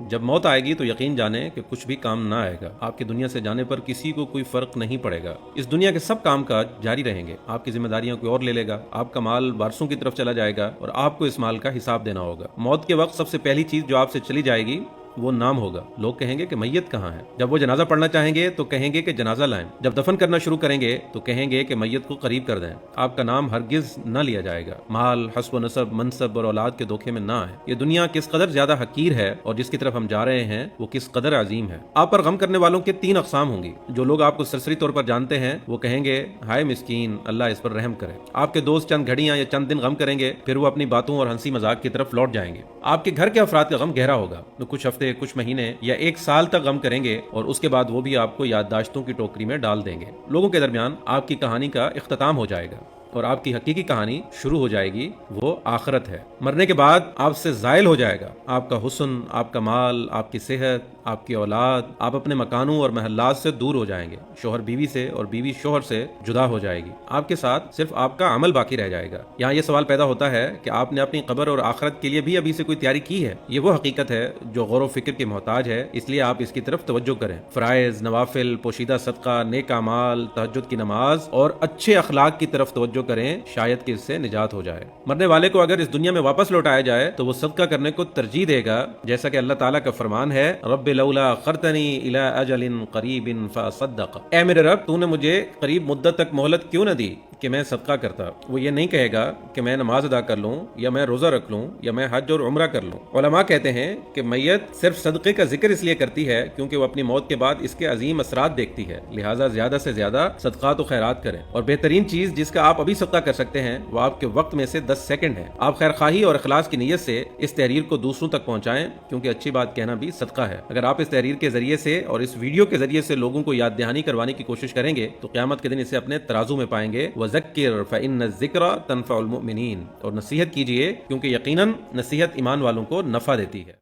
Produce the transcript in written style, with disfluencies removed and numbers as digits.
جب موت آئے گی تو یقین جانیں کہ کچھ بھی کام نہ آئے گا. آپ کی دنیا سے جانے پر کسی کو کوئی فرق نہیں پڑے گا. اس دنیا کے سب کام کاج جاری رہیں گے. آپ کی ذمہ داریاں کوئی اور لے لے گا. آپ کا مال وارثوں کی طرف چلا جائے گا اور آپ کو اس مال کا حساب دینا ہوگا. موت کے وقت سب سے پہلی چیز جو آپ سے چلی جائے گی وہ نام ہوگا. لوگ کہیں گے کہ میت کہاں ہے. جب وہ جنازہ پڑھنا چاہیں گے تو کہیں گے کہ جنازہ لائیں. جب دفن کرنا شروع کریں گے تو کہیں گے کہ میت کو قریب کر دیں. آپ کا نام ہرگز نہ لیا جائے گا. مال، حسب و نسب، منصب اور اولاد کے دھوکے میں نہ آئیں. یہ دنیا کس قدر زیادہ حقیر ہے اور جس کی طرف ہم جا رہے ہیں وہ کس قدر عظیم ہے. آپ پر غم کرنے والوں کے 3 اقسام ہوں گی. جو لوگ آپ کو سرسری طور پر جانتے ہیں وہ کہیں گے ہائے مسکین، اللہ اس پر رحم کرے. آپ کے دوست چند گھڑیاں یا چند دن غم کریں گے، پھر وہ اپنی باتوں اور ہنسی مذاق کی طرف لوٹ جائیں گے. آپ کے گھر کے افراد کا غم گہرا ہوگا. تو کچھ ہفتے، کچھ مہینے یا 1 سال تک غم کریں گے اور اس کے بعد وہ بھی آپ کو یادداشتوں کی ٹوکری میں ڈال دیں گے. لوگوں کے درمیان آپ کی کہانی کا اختتام ہو جائے گا اور آپ کی حقیقی کہانی شروع ہو جائے گی. وہ آخرت ہے. مرنے کے بعد آپ سے زائل ہو جائے گا آپ کا حسن، آپ کا مال، آپ کی صحت، آپ کی اولاد. آپ اپنے مکانوں اور محلات سے دور ہو جائیں گے. شوہر بیوی سے اور بیوی شوہر سے جدا ہو جائے گی. آپ کے ساتھ صرف آپ کا عمل باقی رہ جائے گا. یہاں یہ سوال پیدا ہوتا ہے کہ آپ نے اپنی قبر اور آخرت کے لیے بھی ابھی سے کوئی تیاری کی ہے؟ یہ وہ حقیقت ہے جو غور و فکر کی محتاج ہے، اس لیے آپ اس کی طرف توجہ کریں. فرائض، نوافل، پوشیدہ صدقہ، نیک اعمال، تہجد کی نماز اور اچھے اخلاق کی طرف توجہ کریں، شاید کہ اس سے نجات ہو جائے. مرنے والے کو اگر اس دنیا میں واپس لوٹایا جائے تو وہ صدقہ کرنے کو ترجیح دے گا، جیسا کہ اللہ تعالیٰ کا فرمان ہے رب لولا اخرتنی الی اجل قریب فاصدق. اے میرے رب، تو نے مجھے قریب مدت تک مہلت کیوں نہ دی کہ میں صدقہ کرتا. وہ یہ نہیں کہے گا کہ میں نماز ادا کر لوں یا میں روزہ رکھ لوں یا میں حج اور عمرہ کر لوں. علماء کہتے ہیں کہ میت صرف صدقے کا ذکر اس لیے کرتی ہے کیونکہ وہ اپنی موت کے بعد اس کے عظیم اثرات دیکھتی ہے. لہٰذا زیادہ سے زیادہ صدقات و خیرات کریں. اور بہترین چیز جس کا آپ ابھی صدقہ کر سکتے ہیں وہ آپ کے وقت میں سے 10 سیکنڈ ہے. آپ خیر خواہی اور اخلاص کی نیت سے اس تحریر کو دوسروں تک پہنچائیں، کیونکہ اچھی بات کہنا بھی صدقہ ہے. اگر آپ اس تحریر کے ذریعے سے اور اس ویڈیو کے ذریعے سے لوگوں کو یاد دہانی کروانے کی کوشش کریں گے تو قیامت کے دن اسے اپنے ترازو میں پائیں گے. وَذَكِّرْ فَإِنَّ الذِّكْرَ تَنفَعُ الْمُؤْمِنِينَ. اور نصیحت کیجئے کیونکہ یقیناً نصیحت ایمان والوں کو نفع دیتی ہے.